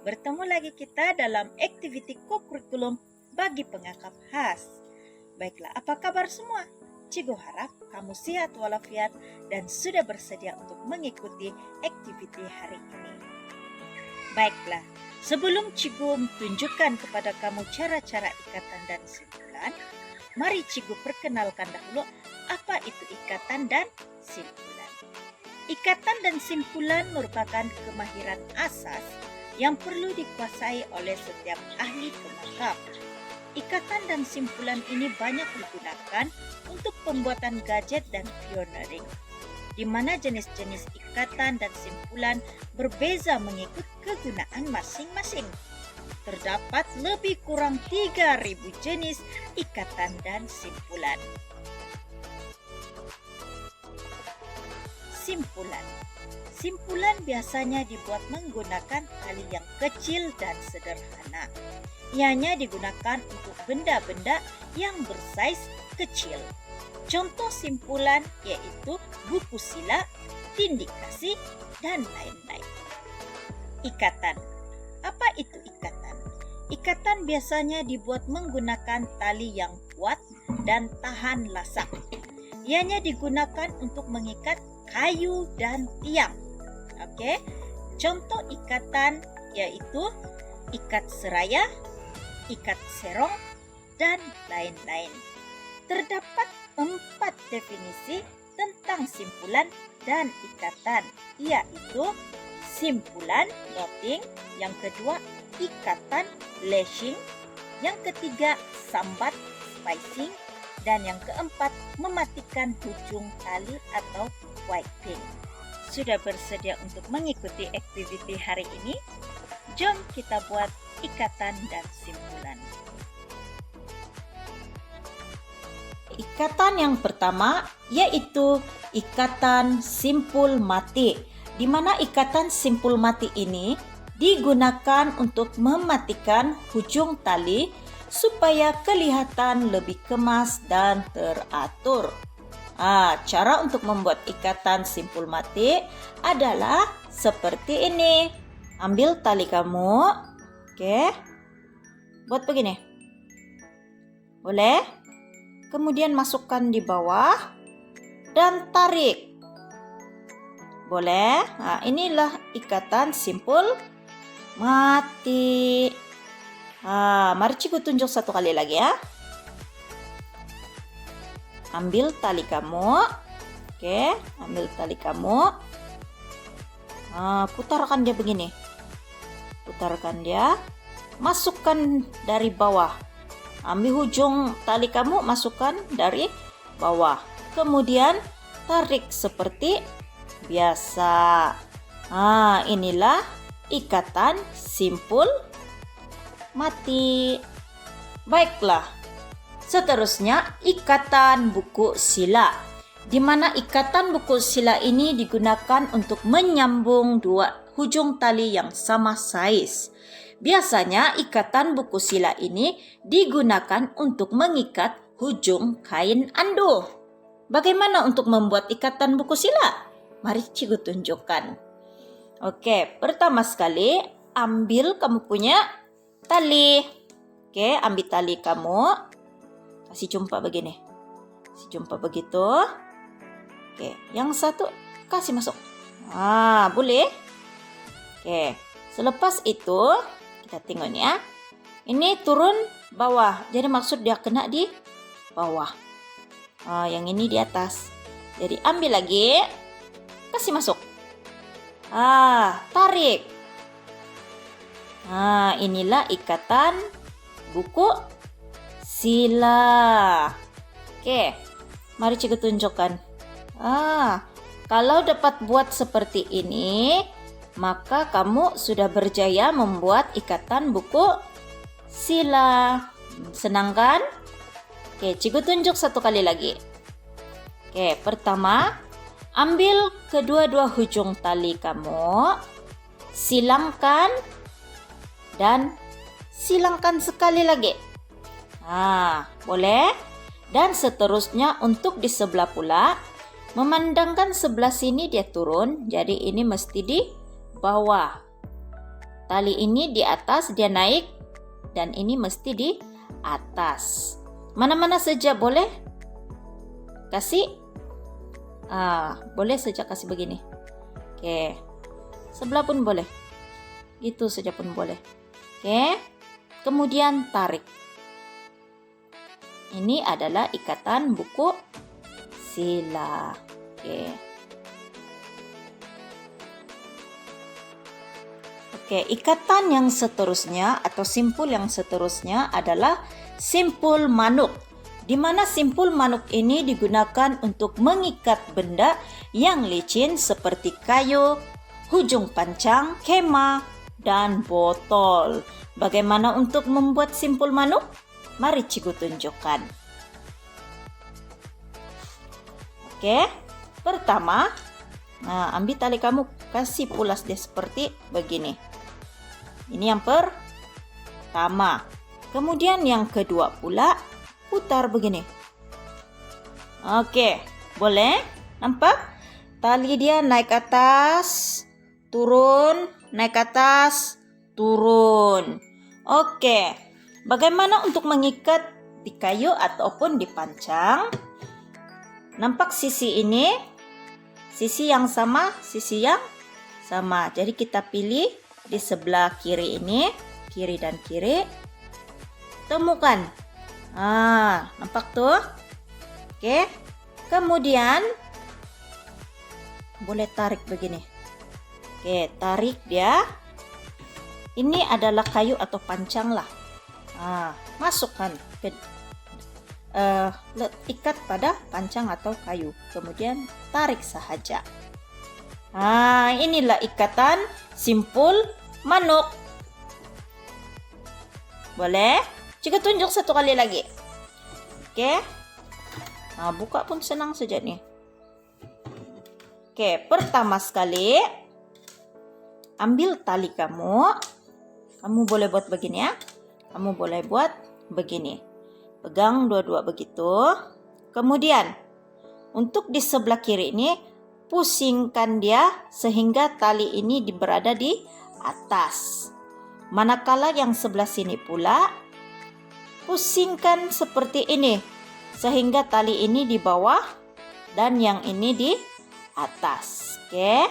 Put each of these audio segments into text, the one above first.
bertemu lagi kita dalam aktiviti kokurikulum bagi pengakap khas. Baiklah, apa kabar semua? Cikgu harap kamu sehat walafiat dan sudah bersedia untuk mengikuti aktiviti hari ini. Baiklah, sebelum Cikgu tunjukkan kepada kamu cara-cara ikatan dan simpulan, mari Cikgu perkenalkan dahulu apa itu ikatan dan simpulan. Ikatan dan simpulan merupakan kemahiran asas yang perlu dikuasai oleh setiap ahli pengakap. Ikatan dan simpulan ini banyak digunakan untuk pembuatan gadget dan pioneering, di mana jenis-jenis ikatan dan simpulan berbeza mengikut kegunaan masing-masing. Terdapat lebih kurang 3.000 jenis ikatan dan simpulan. Simpulan biasanya dibuat menggunakan tali yang kecil dan sederhana. Ianya digunakan untuk benda-benda yang bersaiz kecil. Contoh simpulan yaitu buku sila, tindik kasih, dan lain-lain. Ikatan. Apa itu ikatan? Ikatan biasanya dibuat menggunakan tali yang kuat dan tahan lasak. Ianya digunakan untuk mengikat kayu dan tiang. Oke. Contoh ikatan yaitu ikat seraya, ikat serong, dan lain-lain. Terdapat 4 definisi tentang simpulan dan ikatan, yaitu simpulan knotting, yang kedua ikatan lashing, yang ketiga sambat spicing, dan yang keempat mematikan ujung tali atau wiping. Sudah bersedia untuk mengikuti aktiviti hari ini? Jom kita buat ikatan dan simpulan. Ikatan yang pertama yaitu ikatan simpul mati, di mana ikatan simpul mati ini digunakan untuk mematikan ujung tali supaya kelihatan lebih kemas dan teratur. Cara untuk membuat ikatan simpul mati adalah seperti ini. Ambil tali kamu, oke, buat begini. Boleh? Kemudian masukkan di bawah dan tarik. Boleh? Inilah ikatan simpul mati. Mari Cikgu tunjuk satu kali lagi ya. Ambil tali kamu. Oke, ambil tali kamu. Putarkan dia begini. Putarkan dia. Masukkan dari bawah. Ambil ujung tali kamu, masukkan dari bawah. Kemudian tarik seperti biasa. Inilah ikatan simpul mati. Baiklah. Seterusnya, ikatan buku sila, di mana ikatan buku sila ini digunakan untuk menyambung dua ujung tali yang sama saiz. Biasanya ikatan buku sila ini digunakan untuk mengikat ujung kain anduh. Bagaimana untuk membuat ikatan buku sila? Mari Cikgu tunjukkan. Oke, pertama sekali ambil kamu punya tali. Oke, ambil tali kamu. Kasih jumpa begini. Kasih jumpa begitu. Oke, yang satu kasih masuk. Boleh. Oke, selepas itu kita tengok nih ya. Ini turun bawah. Jadi maksud dia kena di bawah. Yang ini di atas. Jadi ambil lagi. Kasih masuk. Tarik. Inilah ikatan buku sila. Oke, mari Cikgu tunjukkan. Kalau dapat buat seperti ini, maka kamu sudah berjaya membuat ikatan buku sila. Senang kan? Oke, Cikgu tunjuk satu kali lagi. Oke, pertama, ambil kedua-dua ujung tali kamu, silangkan, dan silangkan sekali lagi. Boleh. Dan seterusnya untuk di sebelah pula, memandangkan sebelah sini dia turun, jadi ini mesti di bawah. tali ini di atas, dia naik, dan ini mesti di atas. Mana-mana saja boleh kasih. Boleh saja kasih begini. Oke, sebelah pun boleh. Gitu saja pun boleh. Oke, kemudian tarik. Ini adalah ikatan buku sila. Oke, ikatan yang seterusnya atau simpul yang seterusnya adalah simpul manuk. Di mana simpul manuk ini digunakan untuk mengikat benda yang licin seperti kayu, hujung pancang, kema, dan botol. Bagaimana untuk membuat simpul manuk? Mari Cikgu tunjukkan. Oke, pertama, ambil tali kamu, kasih pulas dia seperti begini. Ini yang pertama. Kemudian yang kedua pula, putar begini. Oke, boleh? Nampak? Tali dia naik atas, turun, naik atas, turun. Oke, bagaimana untuk mengikat di kayu ataupun di pancang? Nampak sisi ini? Sisi yang sama, sisi yang sama. Jadi kita pilih di sebelah kiri ini, kiri dan kiri. Temukan. Nampak tuh? Oke. Kemudian boleh tarik begini. Oke, tarik dia. Ini adalah kayu atau pancang lah. Masukkan ke ikat pada pancang atau kayu. Kemudian tarik sahaja. Inilah ikatan simpul manuk. Boleh? Cikgu tunjuk satu kali lagi. Oke. Buka pun senang saja nih. Oke, pertama sekali ambil tali kamu. Kamu boleh buat begini ya. Kamu boleh buat begini. Pegang dua-dua begitu. Kemudian untuk di sebelah kiri ini pusingkan dia sehingga tali ini berada di atas. Manakala yang sebelah sini pula pusingkan seperti ini sehingga tali ini di bawah dan yang ini di atas. Oke.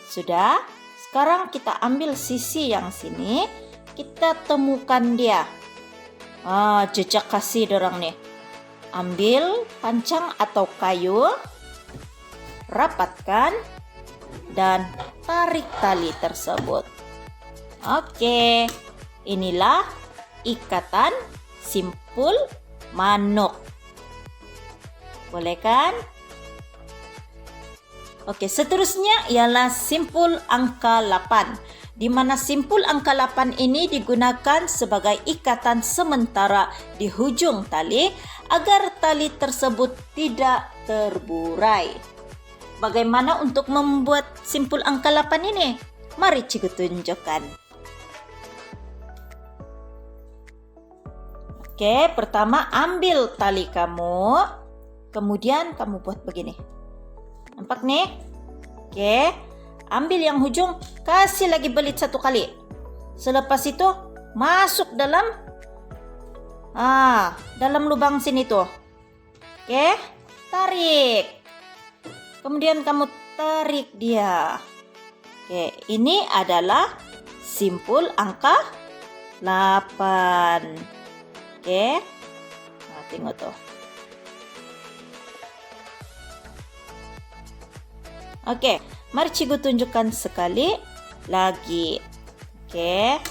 Sudah. Sekarang kita ambil sisi yang sini, kita temukan dia. Jejak kasih dorang nih. Ambil pancang atau kayu, rapatkan dan tarik tali tersebut. Oke, inilah ikatan simpul manuk. Boleh kan? Oke, seterusnya ialah simpul angka 8. Di mana simpul angka 8 ini digunakan sebagai ikatan sementara di hujung tali agar tali tersebut tidak terburai. Bagaimana untuk membuat simpul angka 8 ini? Mari Cikgu tunjukkan. Oke, pertama ambil tali kamu, kemudian kamu buat begini. Nampak nih? Oke, ambil yang hujung, kasih lagi belit satu kali. Selepas itu masuk dalam lubang sini tuh. Oke, tarik. Kemudian kamu tarik dia. Oke, ini adalah simpul angka 8. Oke. Tengok tuh. Oke, mari Cikgu tunjukkan sekali lagi. Oke,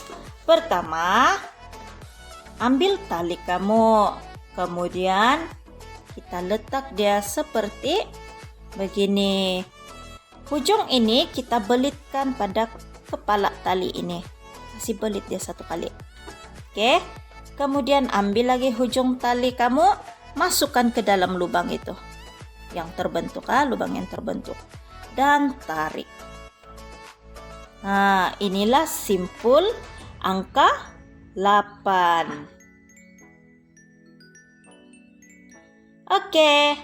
pertama ambil tali kamu, kemudian kita letak dia seperti begini. Hujung ini kita belitkan pada kepala tali ini. Kasih belit dia satu kali. Oke, kemudian ambil lagi hujung tali kamu, masukkan ke dalam lubang itu yang terbentuk, lubang yang terbentuk. Dan tarik. Inilah simpul angka 8. Oke,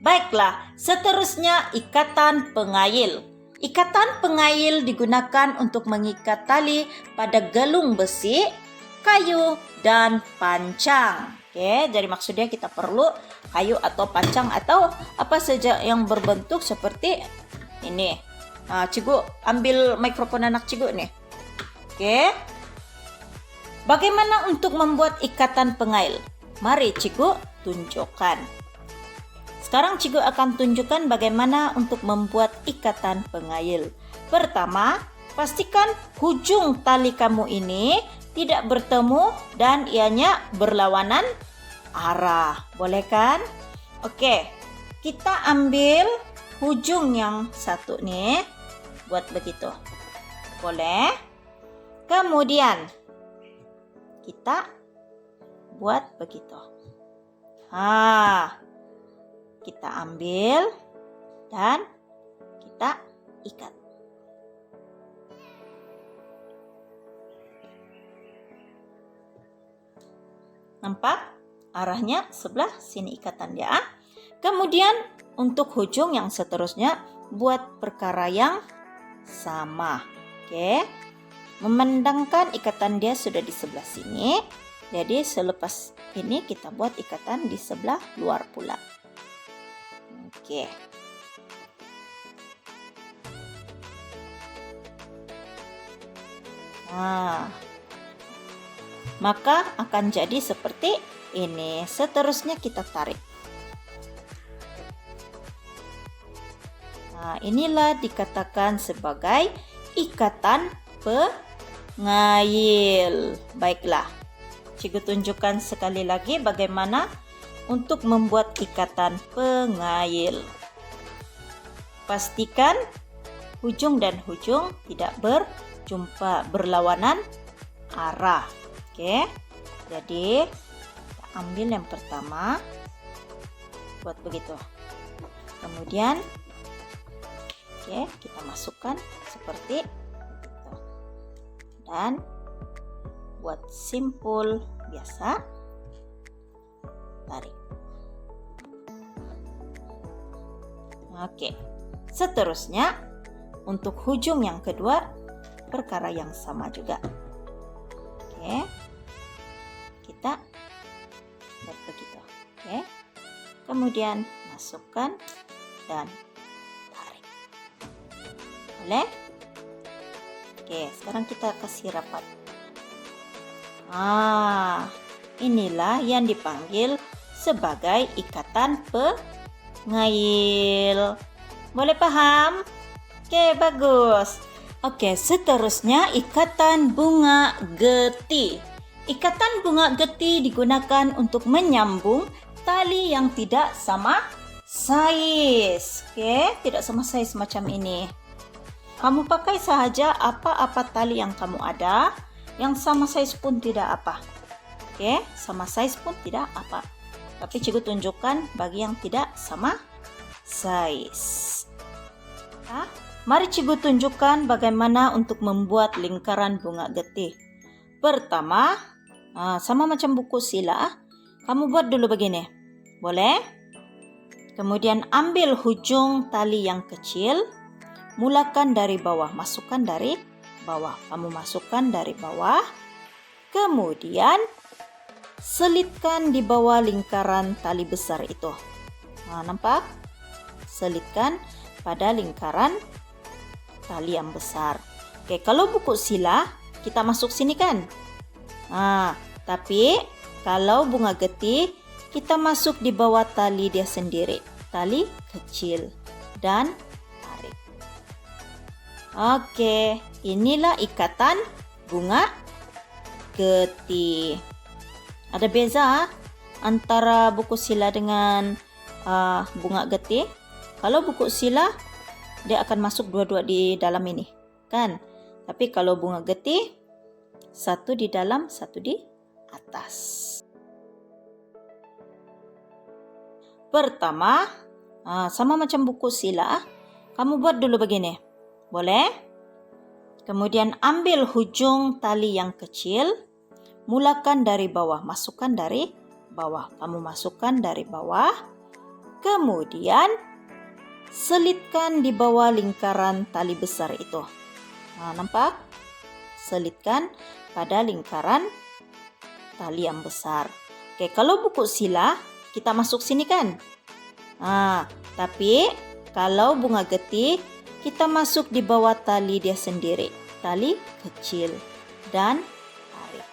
baiklah. Seterusnya ikatan pengail. Ikatan pengail digunakan untuk mengikat tali pada gelung besi, kayu, dan pancang. Oke, jadi maksudnya kita perlu kayu atau pancang atau apa saja yang berbentuk seperti ini. Nah, Cikgu ambil mikrofon anak Cikgu nih. Oke. Bagaimana untuk membuat ikatan pengail? Mari Cikgu tunjukkan. Sekarang Cikgu akan tunjukkan bagaimana untuk membuat ikatan pengail. Pertama, pastikan hujung tali kamu ini tidak bertemu dan ianya berlawanan arah. Boleh kan? Oke, kita ambil hujung yang satu nih. Buat begitu. Boleh? Kemudian, kita buat begitu. Kita ambil dan kita ikat. Nampak? Arahnya sebelah sini ikatan ya. Kemudian untuk hujung yang seterusnya buat perkara yang sama. Oke. Memandangkan ikatan dia sudah di sebelah sini. Jadi selepas ini kita buat ikatan di sebelah luar pula. Oke. Nah, maka akan jadi seperti ini. Seterusnya kita tarik. Nah, inilah dikatakan sebagai ikatan pengail. Baiklah, Cikgu tunjukkan sekali lagi bagaimana untuk membuat ikatan pengail. Pastikan hujung dan hujung tidak berjumpa, berlawanan arah. Oke, jadi kita ambil yang pertama, buat begitu. Kemudian, oke, kita masukkan seperti itu. Dan buat simpul biasa, tarik. Oke, seterusnya untuk hujung yang kedua perkara yang sama juga. Oke, kita buat begitu. Oke, kemudian masukkan dan tarik. Boleh? Oke, sekarang kita kasih rapat. Inilah yang dipanggil sebagai ikatan pengail. Boleh paham? Oke, bagus. Oke, seterusnya ikatan bunga geti. Ikatan bunga geti digunakan untuk menyambung tali yang tidak sama saiz. Oke, tidak sama saiz macam ini. Kamu pakai sahaja apa-apa tali yang kamu ada, yang sama saiz pun tidak apa. Oke, sama saiz pun tidak apa. Tapi Cikgu tunjukkan bagi yang tidak sama saiz. Mari Cikgu tunjukkan bagaimana untuk membuat lingkaran bunga getih. Pertama, sama macam buku sila, kamu buat dulu begini. Boleh? Kemudian ambil hujung tali yang kecil, mulakan dari bawah, masukkan dari bawah. Kamu masukkan dari bawah, kemudian selitkan di bawah lingkaran tali besar itu. Nampak? Selitkan pada lingkaran tali yang besar. Oke, kalau buku sila kita masuk sini kan? Tapi kalau bunga getih kita masuk di bawah tali dia sendiri, tali kecil, dan tarik. Oke, inilah ikatan bunga getih. Ada beza antara buku sila dengan bunga getih. Kalau buku sila dia akan masuk dua-dua di dalam ini, kan? Tapi kalau bunga getih satu di dalam, satu di atas. Pertama, sama macam buku sila, kamu buat dulu begini. Boleh? Kemudian ambil hujung tali yang kecil, mulakan dari bawah, masukkan dari bawah. Kamu masukkan dari bawah, kemudian selitkan di bawah lingkaran tali besar itu. Nah, nampak? Selitkan pada lingkaran tali yang besar. Oke, kalau buku sila, kita masuk sini kan? Nah, tapi kalau bunga getih, kita masuk di bawah tali dia sendiri. Tali kecil dan tarik.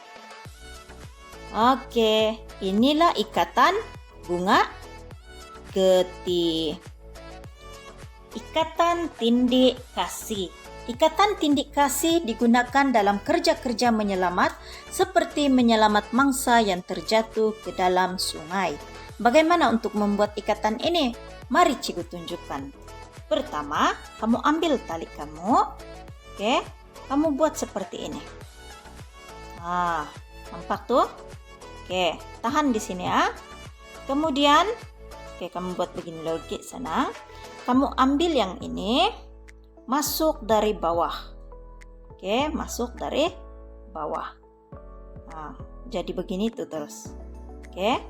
Oke, inilah ikatan bunga getih. Ikatan tindik kasih. Ikatan tindik kasih digunakan dalam kerja-kerja menyelamat seperti menyelamat mangsa yang terjatuh ke dalam sungai. Bagaimana untuk membuat ikatan ini? Mari cikgu tunjukkan. Pertama, kamu ambil tali kamu. Oke, kamu buat seperti ini. Nah, nampak tuh? Oke, tahan di sini ya. Kemudian, oke, kamu buat begini lagi sana. Kamu ambil yang ini, masuk dari bawah. Oke, masuk dari bawah. Nah, jadi begini tuh terus. Oke,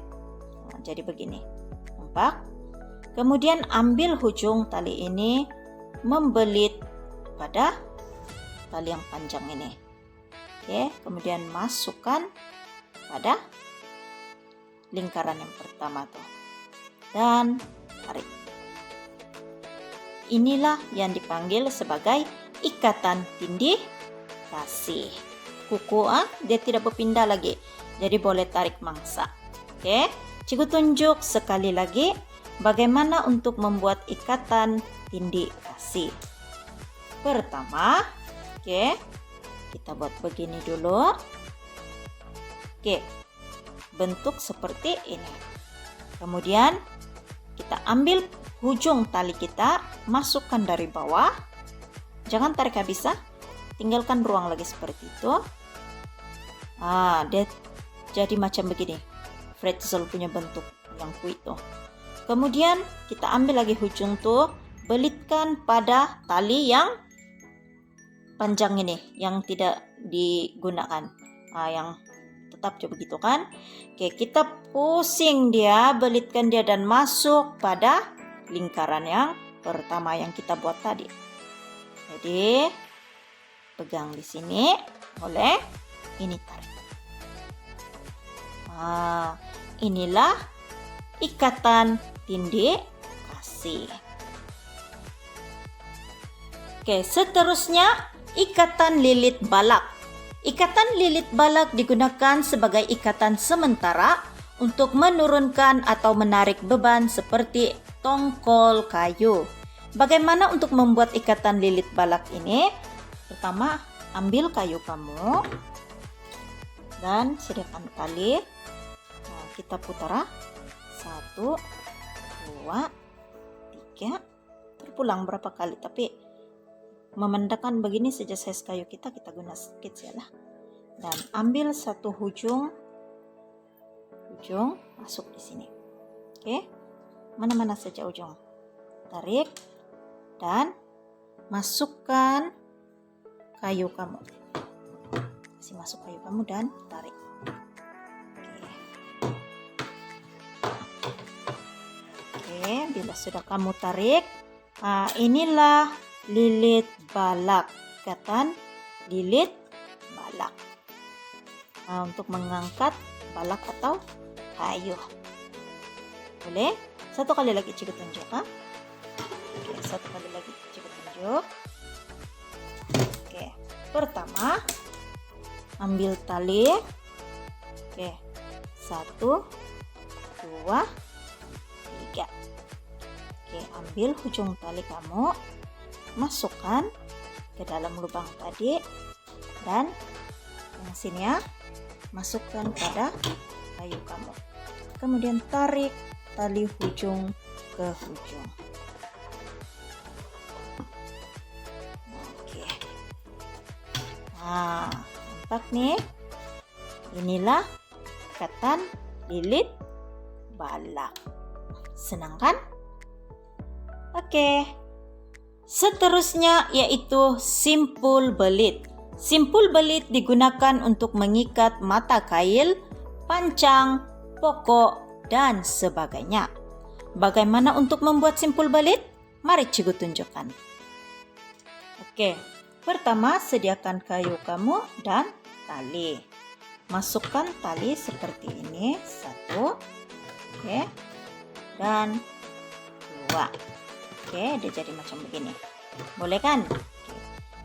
nah, jadi begini. Nampak? Kemudian ambil ujung tali ini, membelit pada tali yang panjang ini. Oke, kemudian masukkan pada lingkaran yang pertama tuh. Dan tarik. Inilah yang dipanggil sebagai ikatan tindik kasih. Kuku dia tidak berpindah lagi. Jadi boleh tarik mangsa. Oke, cikgu tunjuk sekali lagi bagaimana untuk membuat ikatan tindik kasih. Pertama, oke, kita buat begini dulu. Oke, bentuk seperti ini. Kemudian kita ambil ujung tali kita, masukkan dari bawah. Jangan tarik habis, tinggalkan ruang lagi seperti itu. Dia jadi macam begini. Pretzel punya bentuk yang kui itu. Kemudian kita ambil lagi ujung tuh, belitkan pada tali yang panjang ini, yang tidak digunakan. Yang tetap coba begitu kan. Oke, kita pusing dia, belitkan dia dan masuk pada lingkaran yang pertama yang kita buat tadi. Jadi pegang di sini, boleh. Ini tarik. Inilah ikatan tindik kasih. Oke, seterusnya ikatan lilit balak. Ikatan lilit balak digunakan sebagai ikatan sementara untuk menurunkan atau menarik beban seperti tongkol kayu. Bagaimana untuk membuat ikatan lilit balak ini? Pertama, ambil kayu kamu dan sediakan tali. Nah, kita putar 1, 2, 3. Terpulang berapa kali, tapi memandangkan begini saja size kayu kita guna sedikit saja lah. Dan ambil satu ujung masuk di sini. Oke. Mana-mana saja ujung. Tarik dan masukkan kayu kamu. Kasih masuk kayu kamu dan tarik. Oke, bila sudah kamu tarik, inilah lilit balak. Ikatan lilit balak. Untuk mengangkat balak atau kayu. Boleh? Satu kali lagi cikgu tunjuk. Oke, satu kali lagi cikgu tunjuk. Oke, pertama ambil tali. Oke, 1, 2, 3. Oke, ambil ujung tali kamu, masukkan ke dalam lubang tadi dan yang sini ya, masukkan pada kayu kamu. Kemudian tarik tali ujung ke ujung. Oke. Nampak nih? Inilah ikatan lilit balak. Senang kan? Oke. Seterusnya yaitu simpul belit. Simpul belit digunakan untuk mengikat mata kail, pancang, pokok, dan sebagainya. Bagaimana untuk membuat simpul belit? Mari Cikgu tunjukkan. Oke, pertama sediakan kayu kamu dan tali. Masukkan tali seperti ini, 1, oke, dan 2. Oke, dia jadi macam begini. Boleh kan? Oke.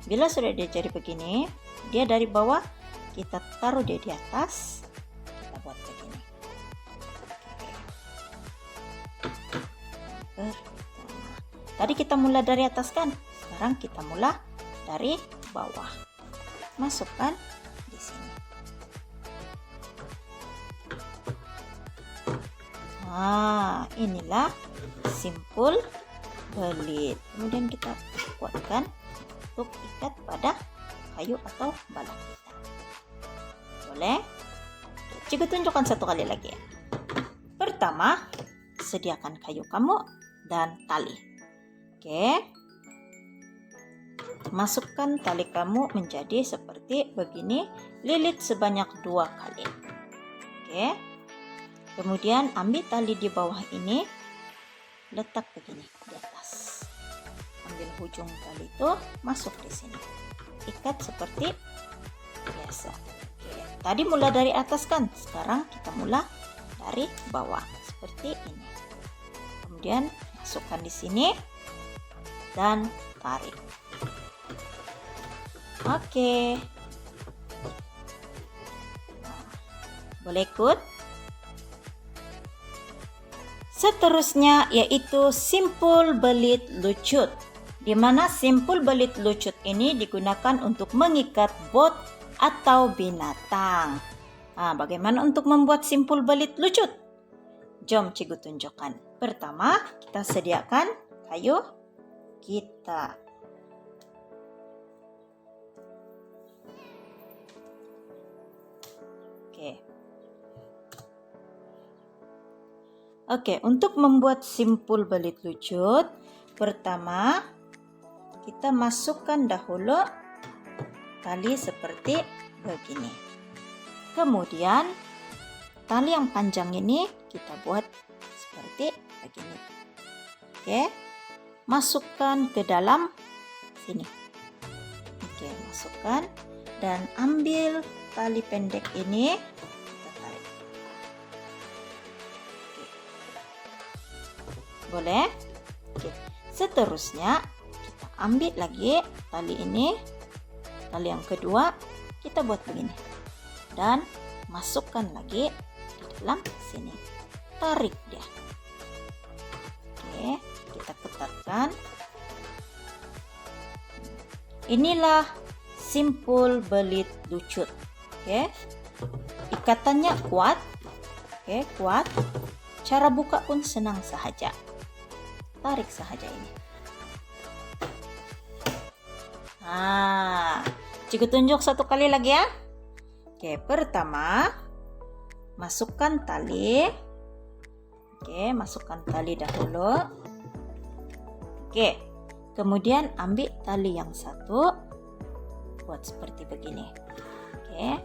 Bila sudah dia jadi begini, dia dari bawah kita taruh dia di atas. Kita buat begini. Tadi kita mulai dari atas kan? Sekarang kita mulai dari bawah. Masukkan di sini. Nah, inilah simpul belit. Kemudian kita kuatkan untuk ikat pada kayu atau balok kita. Boleh? Cikgu tunjukkan satu kali lagi. Pertama, sediakan kayu kamu dan tali. Oke. Masukkan tali kamu menjadi seperti begini, lilit sebanyak 2 kali. Oke. Kemudian ambil tali di bawah ini, letak begini di atas. Ambil ujung tali itu, masuk di sini. Ikat seperti biasa. Oke. Tadi mulai dari atas kan? Sekarang kita mulai dari bawah seperti ini. Kemudian masukkan di sini dan tarik. Oke. Boleh ikut? Seterusnya yaitu simpul belit lucut, di mana simpul belit lucut ini digunakan untuk mengikat bot atau binatang. Nah, bagaimana untuk membuat simpul belit lucut? Jom Cikgu tunjukkan. Pertama, kita sediakan kayu kita. Oke, untuk membuat simpul belit lucut, pertama kita masukkan dahulu tali seperti begini. Kemudian tali yang panjang ini kita buat seperti begini. Oke, masukkan ke dalam sini. Oke, masukkan dan ambil tali pendek ini. Boleh? Oke. Seterusnya kita ambil lagi tali ini, tali yang kedua kita buat begini dan masukkan lagi di dalam sini, tarik dia. Oke, kita ketatkan. Inilah simpul belit lucut. Oke, ikatannya kuat. Oke, kuat. Cara buka pun senang sahaja. Tarik sahaja ini. Nah, Cikgu tunjuk satu kali lagi ya. Oke, pertama masukkan tali. Oke, masukkan tali dahulu. Oke, kemudian ambil tali yang satu, buat seperti begini. Oke,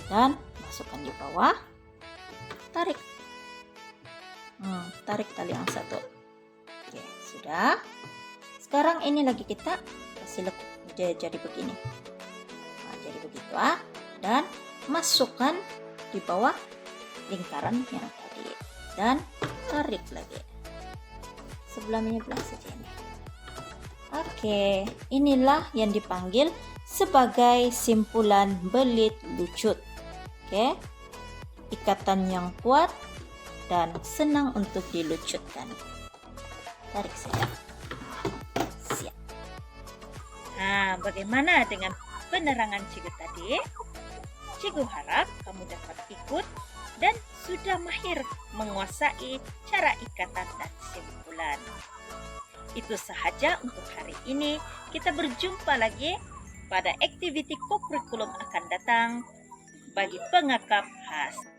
dan masukkan di bawah. Tarik. Tarik tali yang satu. Oke, sudah. Sekarang ini lagi kita kasih jadi begini. Nah, jadi begitu dan masukkan di bawah lingkaran yang tadi dan tarik lagi. Sebelahnya belah saja ini. Oke, inilah yang dipanggil sebagai simpulan belit lucut. Oke. Ikatan yang kuat dan senang untuk dilucutkan. Tarik saja. Siap. Nah, bagaimana dengan penerangan Cikgu tadi? Cikgu harap kamu dapat ikut dan sudah mahir menguasai cara ikatan dan simpulan. Itu sahaja untuk hari ini. Kita berjumpa lagi pada aktiviti kokurikulum akan datang bagi pengakap khas.